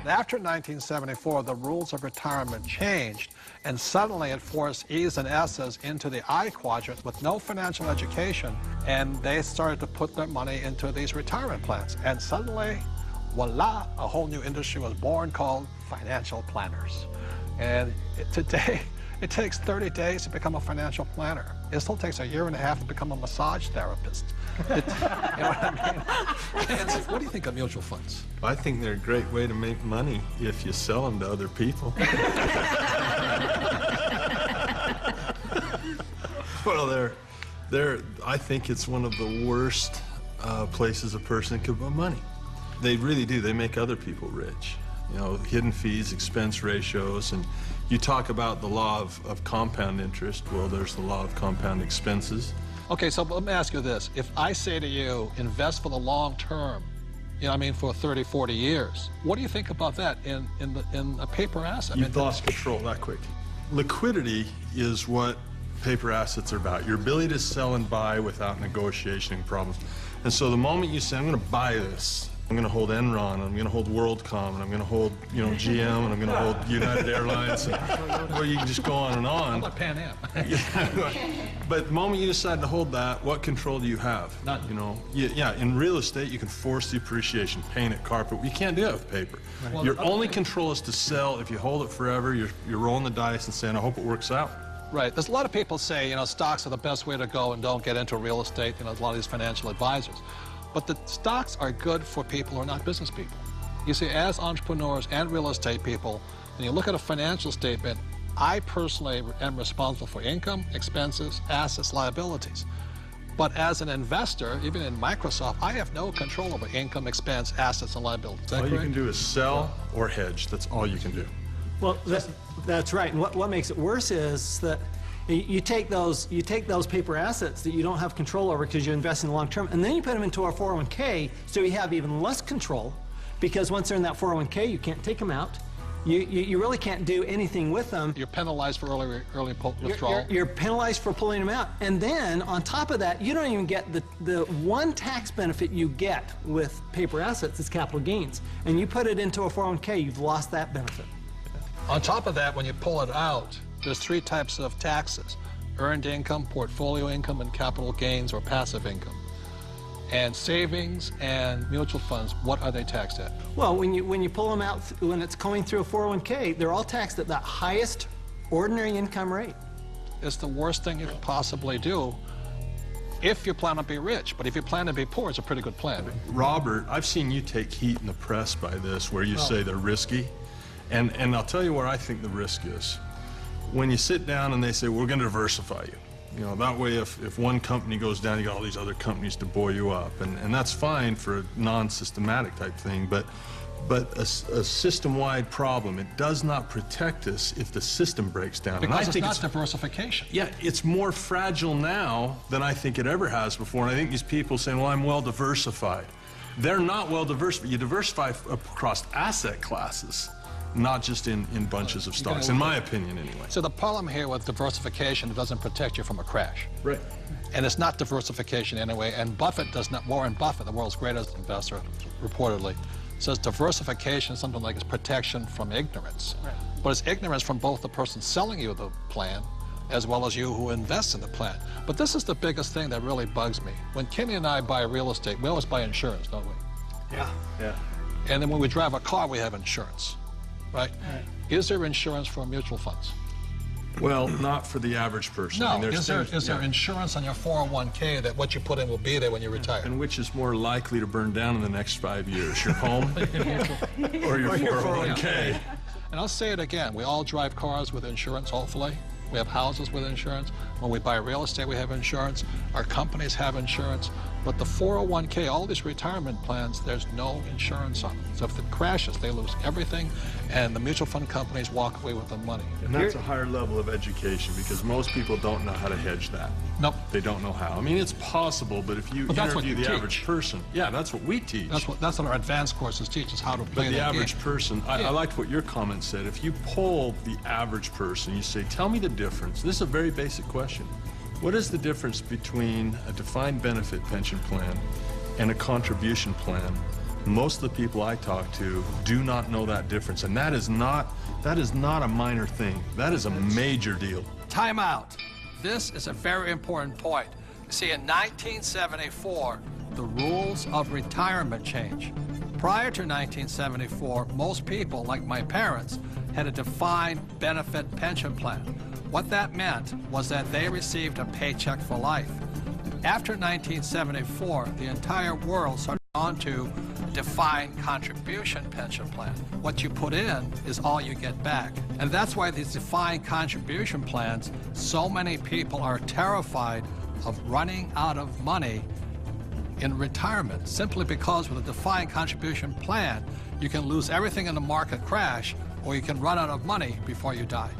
After 1974, the rules of retirement changed, and suddenly it forced E's and S's into the I quadrant with no financial education, and they started to put their money into these retirement plans. And suddenly, voila, a whole new industry was born called financial planners. And today, it takes 30 days to become a financial planner. It still takes a year and a half to become a massage therapist. You know what I mean? What do you think of mutual funds? I think they're a great way to make money if you sell them to other people. Well, I think it's one of the worst places a person could put money. They really do. They make other people rich. You know, hidden fees, expense ratios, and you talk about the law of compound interest. Well, there's the law of compound expenses. Okay, so let me ask you this. If I say to you, invest for the long term, you know what I mean, for 30, 40 years, what do you think about that in a paper asset? You've lost control that quick. Liquidity is what paper assets are about. Your ability to sell and buy without negotiation problems. And so the moment you say, I'm going to buy this, I'm going to hold Enron, I'm going to hold WorldCom, and I'm going to hold, you know, GM, and I'm going to hold United Airlines. And, well, you can just go on and on. How about Pan Am? Yeah, but the moment you decide to hold that, what control do you have? None. You know, yeah, in real estate, you can force the appreciation, paint it, carpet. You can't do that with paper. Right. Well, your only control is to sell. If you hold it forever, you're rolling the dice and saying, I hope it works out. Right. There's a lot of people say, you know, stocks are the best way to go and don't get into real estate. You know, there's a lot of these financial advisors. But the stocks are good for people who are not business people. You see, as entrepreneurs and real estate people, when you look at a financial statement, I personally am responsible for income, expenses, assets, liabilities. But as an investor, even in Microsoft, I have no control over income, expense, assets, and liabilities. Is that correct? All you can do is sell or hedge. That's all you can do. Well, that's right. And what makes it worse is that you take those paper assets that you don't have control over because you're investing long term, and then you put them into our 401k, so you have even less control, because once they're in that 401k, you can't take them out. You really can't do anything with them. You're penalized for early withdrawal. You're penalized for pulling them out. And then, on top of that, you don't even get the one tax benefit you get with paper assets is capital gains. And you put it into a 401k, you've lost that benefit. On top of that, when you pull it out, there's 3 types of taxes: earned income, portfolio income, and capital gains or passive income. And savings and mutual funds, what are they taxed at? Well, when you pull them out, when it's going through a 401k, they're all taxed at that highest ordinary income rate. It's the worst thing you could possibly do if you plan to be rich. But if you plan to be poor, it's a pretty good plan. Robert, I've seen you take heat in the press by this, where you say they're risky. And I'll tell you where I think the risk is. When you sit down and they say, we're going to diversify you. You know, that way if one company goes down, you got all these other companies to buoy you up. And that's fine for a non-systematic type thing, but a system-wide problem, it does not protect us if the system breaks down. Because it's not diversification. Yeah, it's more fragile now than I think it ever has before. And I think these people saying, well, I'm well diversified. They're not well diversified. You diversify across asset classes, not just in bunches of stocks, in my opinion, anyway. So the problem here with diversification, it doesn't protect you from a crash. Right. And it's not diversification anyway, and Buffett does not, Warren Buffett, the world's greatest investor, reportedly, says diversification is something like it's protection from ignorance. Right. But it's ignorance from both the person selling you the plan as well as you who invests in the plan. But this is the biggest thing that really bugs me. When Kenny and I buy real estate, we always buy insurance, don't we? Yeah. And then when we drive a car, we have insurance. Right? Is there insurance for mutual funds? Well, not for the average person. No. I mean, is there insurance on your 401k that what you put in will be there when you retire? And which is more likely to burn down in the next 5 years, your home or your 401k? And I'll say it again, we all drive cars with insurance, hopefully. We have houses with insurance. When we buy real estate, we have insurance. Our companies have insurance. But the 401k, all these retirement plans, there's no insurance on them. So if it crashes, they lose everything, and the mutual fund companies walk away with the money. And that's a higher level of education, because most people don't know how to hedge that. Nope. They don't know how. I mean, it's possible, but if you interview the average person, yeah, that's what we teach. That's what our advanced courses teach us, how to play the that average game. person, I liked what your comment said. If you poll the average person, you say, tell me the difference. This is a very basic question. What is the difference between a defined benefit pension plan and a contribution plan Most of the people I talk to do not know that difference, and that is not a minor thing. That is a major deal. Time out. This is a very important point. See, in 1974, the rules of retirement changed. Prior to 1974, most people, like my parents, had a defined benefit pension plan. What that meant was that they received a paycheck for life. After 1974, the entire world started on to a defined contribution pension plan. What you put in is all you get back. And that's why these defined contribution plans, so many people are terrified of running out of money in retirement, simply because with a defined contribution plan, you can lose everything in the market crash, or you can run out of money before you die.